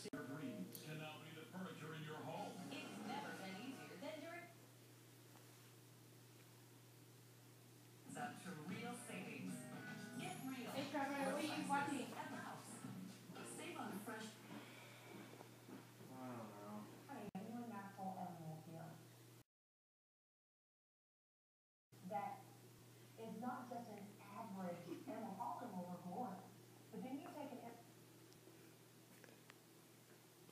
dreams can now be the furniture in your home. It's never been easier than during up to real savings. Get real. Hey Trevor, what are you watching? At the house. Save on fresh. I don't know. Genuine natural animal here that is not just an average animal. All of them are born, but then you take an.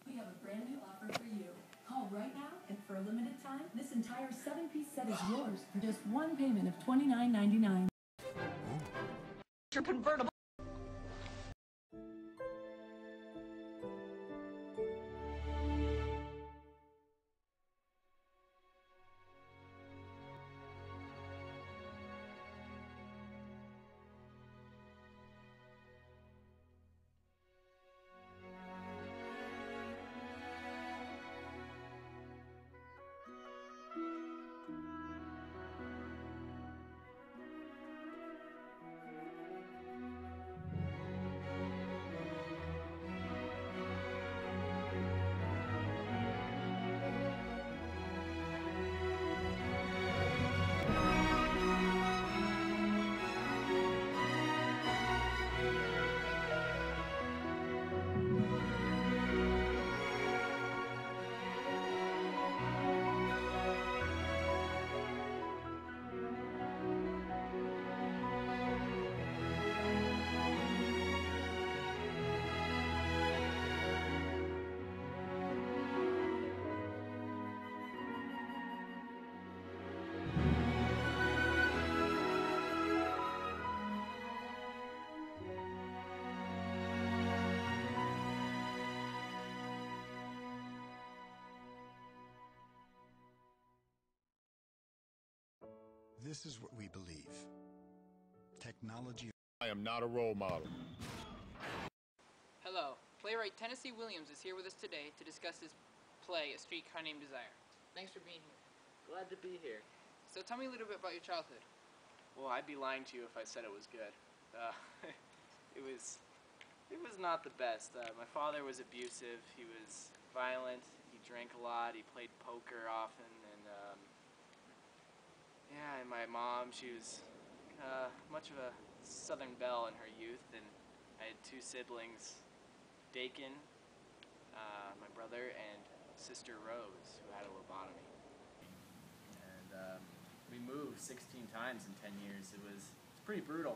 We have a brand new offer for you. Call right now, and for a limited time, this entire 7-piece set is yours for just one payment of $29.99. Your convertible. This is what we believe. Technology. I am not a role model. Hello, playwright Tennessee Williams is here with us today to discuss his play, A Streetcar Named Desire. Thanks for being here. Glad to be here. So tell me a little bit about your childhood. Well, I'd be lying to you if I said it was good. It was not the best. My father was abusive. He was violent. He drank a lot. He played poker often, and yeah. And my mom, she was much of a Southern belle in her youth, and I had two siblings, Dakin, my brother, and sister Rose, who had a lobotomy. And we moved 16 times in 10 years. It's pretty brutal.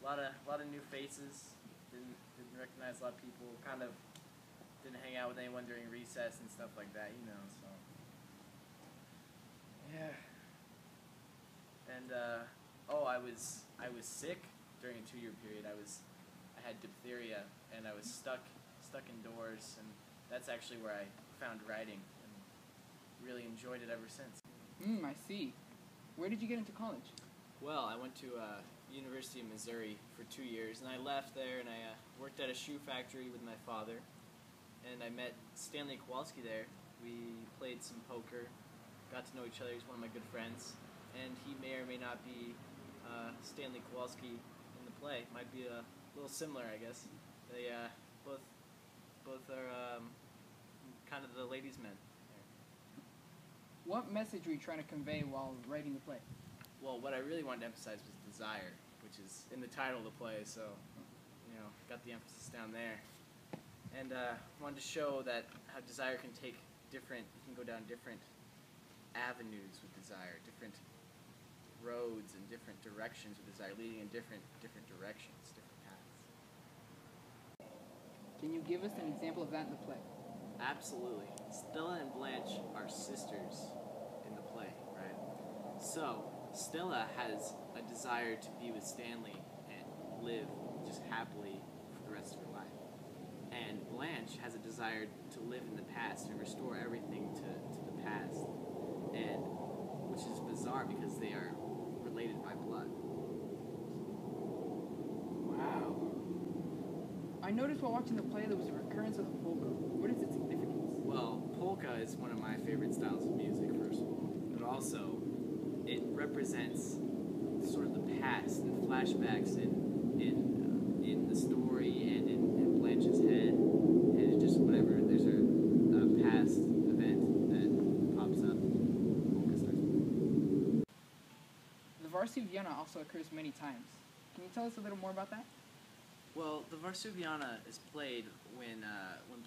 A lot of new faces. Didn't recognize a lot of people. Kind of didn't hang out with anyone during recess and stuff like that, you know. So yeah. And I was sick during a 2-year period. I had diphtheria, and I was stuck indoors, and that's actually where I found writing and really enjoyed it ever since. I see. Where did you get into college? Well, I went to University of Missouri for 2 years, and I left there, and I worked at a shoe factory with my father, and I met Stanley Kowalski there. We played some poker, got to know each other. He's one of my good friends, and he may or may not be Stanley Kowalski in the play. Might be a little similar, I guess. They both are kind of the ladies' men. What message were you trying to convey while writing the play? Well, what I really wanted to emphasize was desire, which is in the title of the play, so, you know, got the emphasis down there. And wanted to show that how desire can take you can go down different avenues with desire, different roads and different directions with desire, leading in different directions, different paths. Can you give us an example of that in the play? Absolutely. Stella and Blanche are sisters in the play, right? So, Stella has a desire to be with Stanley and live just happily for the rest of her life. And Blanche has a desire to live in the past and restore everything to the past. And which is bizarre because they are related by blood. Wow. I noticed while watching the play there was a recurrence of the polka. What is its significance? Well, polka is one of my favorite styles of music, first of all. But also, it represents sort of the past and flashbacks in the story and in Blanche's head, and just whatever Varsuviana also occurs many times. Can you tell us a little more about that? Well, the Varsuviana is played when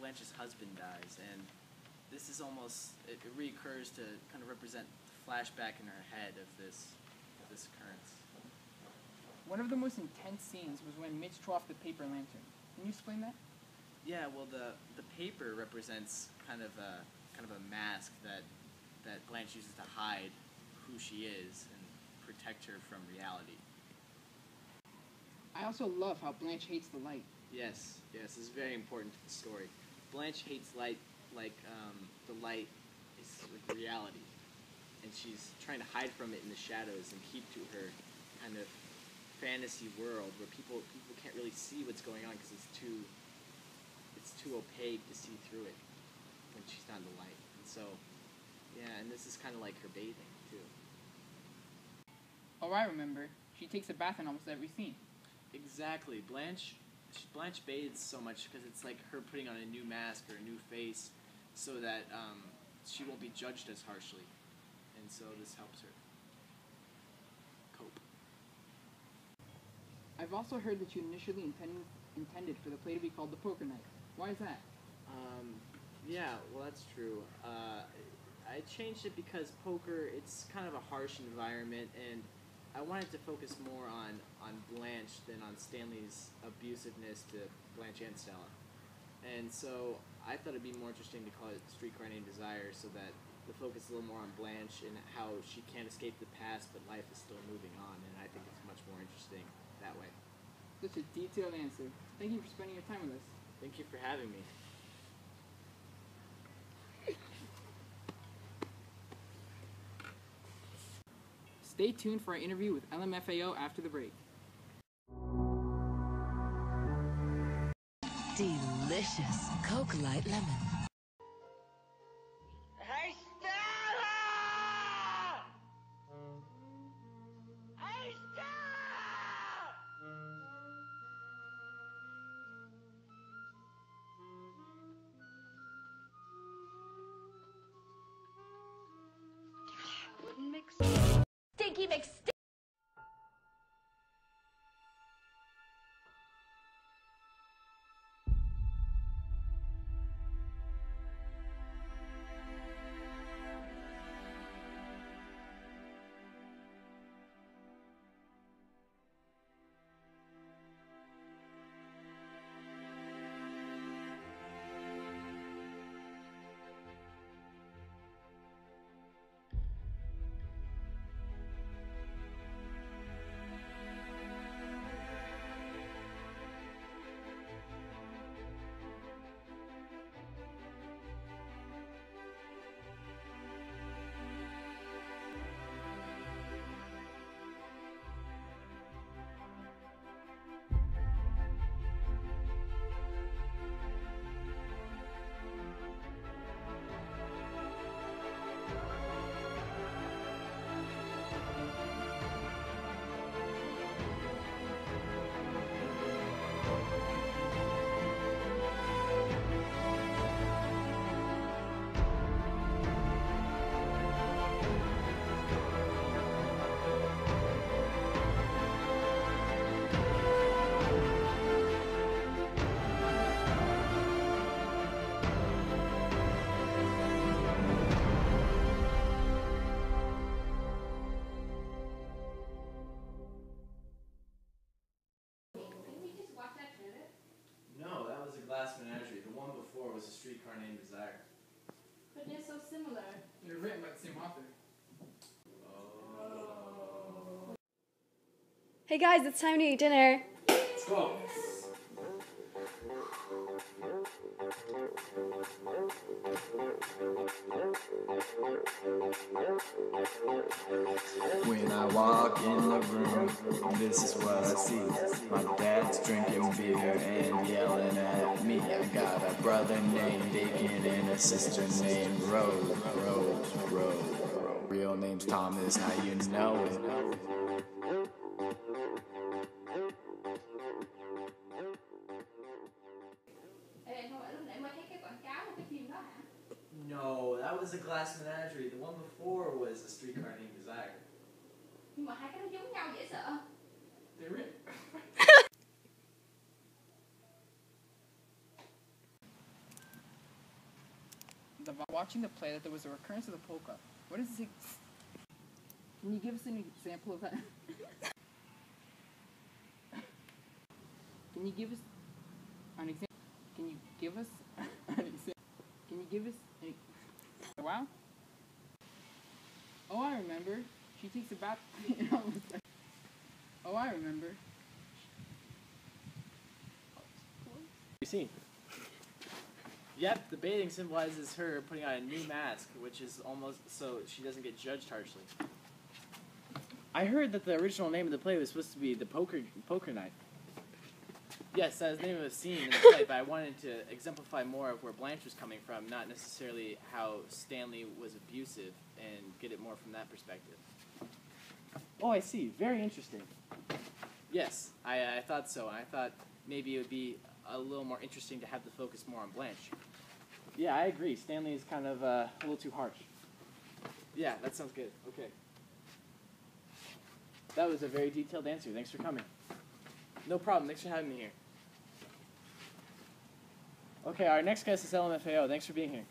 Blanche's husband dies, and this is almost, it reoccurs to kind of represent the flashback in her head of this occurrence. One of the most intense scenes was when Mitch tore off the paper lantern. Can you explain that? Yeah, well, the paper represents kind of a mask that Blanche uses to hide who she is and protect her from reality. I also love how Blanche hates the light. Yes, this is very important to the story. Blanche hates light like the light is like reality, and she's trying to hide from it in the shadows and keep to her kind of fantasy world where people can't really see what's going on because it's too opaque to see through it when she's not in the light. And so, yeah, and this is kind of like her bathing too. Oh, I remember. She takes a bath in almost every scene. Exactly. Blanche bathes so much because it's like her putting on a new mask or a new face so that she won't be judged as harshly. And so this helps her cope. I've also heard that you initially intended for the play to be called The Poker Night. Why is that? Yeah, well, that's true. I changed it because poker, it's kind of a harsh environment, and I wanted to focus more on Blanche than on Stanley's abusiveness to Blanche and Stella. And so I thought it'd be more interesting to call it Streetcar Named Desire so that the focus is a little more on Blanche and how she can't escape the past, but life is still moving on, and I think it's much more interesting that way. Such a detailed answer. Thank you for spending your time with us. Thank you for having me. Stay tuned for our interview with LMFAO after the break. Delicious Coke Light Lemon. Hey, Stella! Hey, Stella! Stinky mix. No, that was a Glass Menagerie. The one before was A Streetcar Named Desire. But they're so similar. They're written by the same author. Hey guys, it's time to eat dinner. Let's go. When I walk in the room, this is what I see. My dad's drinking beer and yelling at me. I got a brother named Deacon and a sister named Rose. Real name's Thomas, how you know it? No, that was a Glass Menagerie. The one before was A Streetcar Named Desire. Nhưng mà hai cái nó giống nhau dễ sợ. Watching the play that there was a recurrence of the polka. What is it? Can you give us an example of that? Can you give us an example? Can you give us an example? Can you give us an wow? Oh, I remember. She takes a bath. Oh, I remember. You see? Yep, the bathing symbolizes her putting on a new mask, which is almost so she doesn't get judged harshly. I heard that the original name of the play was supposed to be the poker night. Yes, that was the name of a scene in the play, but I wanted to exemplify more of where Blanche was coming from, not necessarily how Stanley was abusive, and get it more from that perspective. Oh, I see. Very interesting. Yes, I thought so. I thought maybe it would be a little more interesting to have the focus more on Blanche. Yeah, I agree. Stanley is kind of a little too harsh. Yeah, that sounds good. Okay. That was a very detailed answer. Thanks for coming. No problem. Thanks for having me here. Okay, our next guest is LMFAO. Thanks for being here.